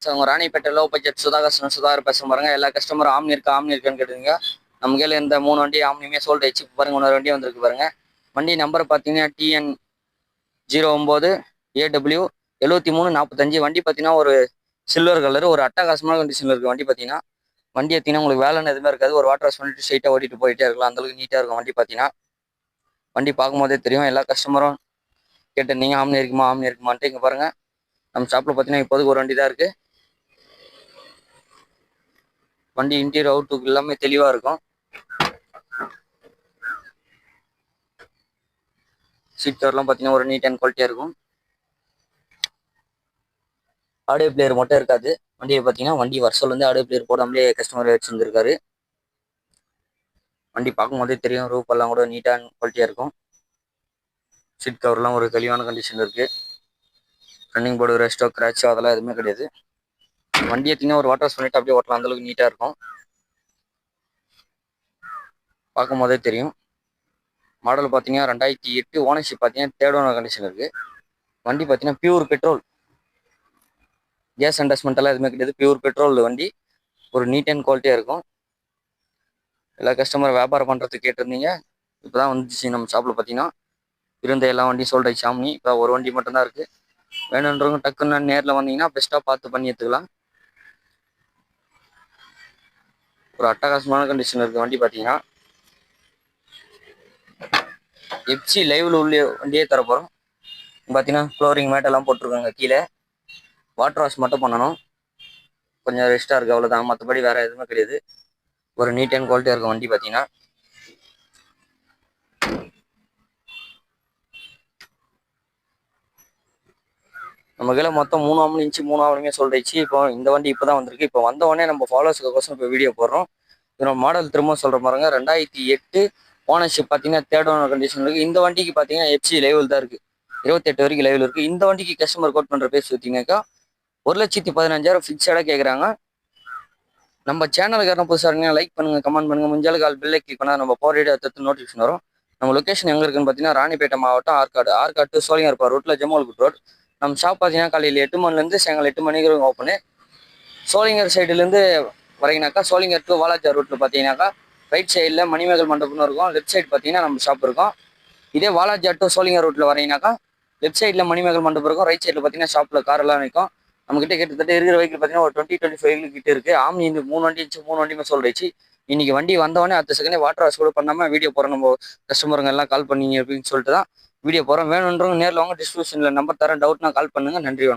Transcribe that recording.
அவங்க Ranipet low budget Sudhakar பேச பாருங்க. எல்லா கஸ்டமரும் ஆம்னி இருக்கான்னு கேட்டுருங்க. நம்ம கையில் இந்த 3 வண்டி ஆம்னியுமே சோல்ட் ஆயிடுச்சு. பாருங்க, இன்னொரு வண்டி வந்திருக்கு பாருங்க. வண்டி நம்பர் பார்த்தீங்கன்னா TN09AW7345. வண்டி பார்த்தீங்கன்னா ஒரு சில்வர் கலர், ஒரு அட்டகாசமான கண்டிஷனில் இருக்கு. வண்டி பார்த்தீங்கன்னா வண்டி பார்த்தீங்கன்னா உங்களுக்கு வேலைன்னு எதுவுமே இருக்காது. ஒரு வாட்டர் வாஷ் பண்ணிட்டு ஸ்ட்ரைட்டாக ஓட்டிட்டு போயிட்டே இருக்கலாம். அந்தளவுக்கு நீட்டாக இருக்கும் வண்டி பார்த்தீங்கன்னா. வண்டி பார்க்கும்போதே தெரியும். எல்லா கஸ்டமரும் கேட்டிருந்தீங்க ஆம்னி இருக்குமான்ட்டு. இங்கே பாருங்க, நம்ம ஷாப்பில் பார்த்தீங்கன்னா இப்போதைக்கு ஒரு வண்டி தான் இருக்குது. வண்டி இன்டீரியர் அவுட்லுக் எல்லாமே தெளிவாக இருக்கும். சீட் கவர்லாம் பார்த்தீங்கன்னா ஒரு நீட் அண்ட் குவாலிட்டியாக இருக்கும். ஆடியோ பிளேயர் மட்டும் இருக்காது வண்டியை பார்த்தீங்கன்னா. வண்டி வருஷம் வந்து ஆடியோ பிளேயர் போடாமலே கஸ்டமர் வச்சுருந்துருக்காரு. வண்டி பார்க்கும்போதே தெரியும். ரூப் எல்லாம் கூட நீட் அண்ட் குவாலிட்டியாக இருக்கும். சீட் கவர்லாம் ஒரு தெளிவான கண்டிஷன் இருக்குது. ரன்னிங் போர்டு ரெஸ்டோ கிராச்சோ அதெல்லாம் எதுவுமே கிடையாது. வண்டி பார்த்தீங்கன்னா ஒரு வாட்டர் வாஷ் பண்ணிட்டு அப்படியே ஓட்டலாம். அந்தளவுக்கு நீட்டாக இருக்கும். பார்க்கும்போதே தெரியும். மாடல் பார்த்தீங்கன்னா 2008. ஓனர்ஷிப் பார்த்தீங்கன்னா 3rd ஓனர் கண்டிஷன் இருக்குது. வண்டி பார்த்தீங்கன்னா பியூர் பெட்ரோல், கேஸ் அண்டஸ்மெண்ட் எல்லாம் எதுவுமே கிடையாது. பியூர் பெட்ரோல் வண்டி. ஒரு நீட் அண்ட் குவாலிட்டியாக இருக்கும். எல்லா கஸ்டமர் வியாபாரம் பண்ணுறதுக்கு கேட்டிருந்தீங்க. இப்போ தான் வந்துச்சு நம்ம ஷாப்பில் பார்த்தீங்கன்னா. இருந்த எல்லா வண்டியும் சோல்ட் ஆயிடுச்சு ஆம்னி. இப்போ ஒரு வண்டி மட்டும்தான் இருக்குது. வேணுன்றவங்க டக்குன்னு நேரில் வந்தீங்கன்னா பெஸ்ட்டாக பார்த்து பண்ணி எடுத்துக்கலாம். ஒரு அட்டகாசமான கண்டிஷன் இருக்குது வண்டி பார்த்தீங்கன்னா. எப்சி லைவ்ல உள்ள வண்டியே தரப்போகிறோம். பார்த்தீங்கன்னா ஃப்ளோரிங் மேட்டெல்லாம் போட்டிருக்காங்க. கீழே வாட்டர் வாஷ் மட்டும் பண்ணணும். கொஞ்சம் ரெஸ்ட்டாக இருக்குது, அவ்வளோதான். மற்றபடி வேறு எதுவுமே கிடையாது. ஒரு நீட் அண்ட் குவாலிட்டியாக இருக்கும் வண்டி பார்த்தீங்கன்னா. நம்ம கையில் மொத்தம் 3 ஆம்னி இன்ச்சு 3 ஆம்னியுமே சொல்லிடுச்சு. இப்போ இந்த வண்டி இப்போ தான் வந்திருக்கு. இப்போ வந்தவொடனே நம்ம ஃபாலோவர்ஸுக்கோசம் இப்போ வீடியோ போடுறோம். இதோட மாடல் திரும்ப சொல்கிற பாருங்க. 2008. ஓனர்ஷிப் பார்த்தீங்கன்னா 3rd ஓனர் கண்டிஷன் இருக்குது. இந்த வண்டிக்கு பார்த்தீங்கன்னா எஃப்சி லைவில் தான் இருக்குது. 28 வரைக்கும் லைவில் இருக்குது. இந்த வண்டிக்கு கஸ்டமர் கோட் பண்ணுற பேஸ் பார்த்தீங்கன்னாக்கா 1,15,000 ஃபிக்ஸடாக கேட்குறாங்க. நம்ம சேனலுக்கு யாரும் புதுசாக இருந்தீங்கன்னா லைக் பண்ணுங்கள், கமெண்ட் பண்ணுங்கள். முஞ்சாலுக்கு பெல்லை கிளிக் பண்ணால் நம்ம போகிற வீடியோ அடுத்து நோட்டிஃபிகேஷன் வரும். நம்ம லொக்கேஷன் எங்கே இருக்குன்னு பார்த்தீங்கன்னா ராணிப்பேட்டை மாவட்டம் ஆற்காடு டு சோழிங்கர் ரோட்டில் ஜமால்குட் ரோட். நம்ம ஷாப் பார்த்தீங்கன்னா காலையில் 8 மணிலேருந்து சாயங்காலம் 8 மணிக்கு ஓப்பனு. சோழிங்கர் சைடுலேருந்து வரீங்கனாக்கா சோழிங்கர் டு வாலாஜா ரோட்டில் பார்த்தீங்கன்னாக்கா ரைட் சைடில் மணிமேகல் மண்டபம்னு இருக்கும். லெஃப்ட் சைடு பார்த்தீங்கன்னா நம்ம ஷாப் இருக்கும். இதே வாலாஜா டு சோழிங்கர் ரோட்டில் வரீங்கனாக்கா லெஃப்ட் சைடில் மணிமேகல் மண்டபம் இருக்கும். ரைட் சைடில் பார்த்தீங்கன்னா ஷாப்பில் காரெல்லாம் நிற்கும். நம்மகிட்ட கிட்டத்தட்ட இருக்கிற வெஹிக்கிள் பார்த்தீங்கன்னா ஒரு 20-25 வெஹிக்கிள் கிட்ட இருக்குது. ஆம்னி இந்த 3 வண்டி இருந்துச்சு. 3 வண்டியுமே சொல்லிடுச்சு. இன்னைக்கு வண்டி வந்தவொடனே அடுத்த செகண்டே வாட்டர் வாஷ் கூட பண்ணாமல் வீடியோ போகிறோம். நம்ம கஸ்டமருங்க எல்லாம் கால் பண்ணீங்க அப்படின்னு சொல்லிட்டு தான் வீடியோ போகிறோம். வேணுன்றவங்க நேரில் வாங்க. டிஸ்கிரிப்ஷனில் நம்பர் தரேன். டவுட்னா கால் பண்ணுங்கள். நன்றி.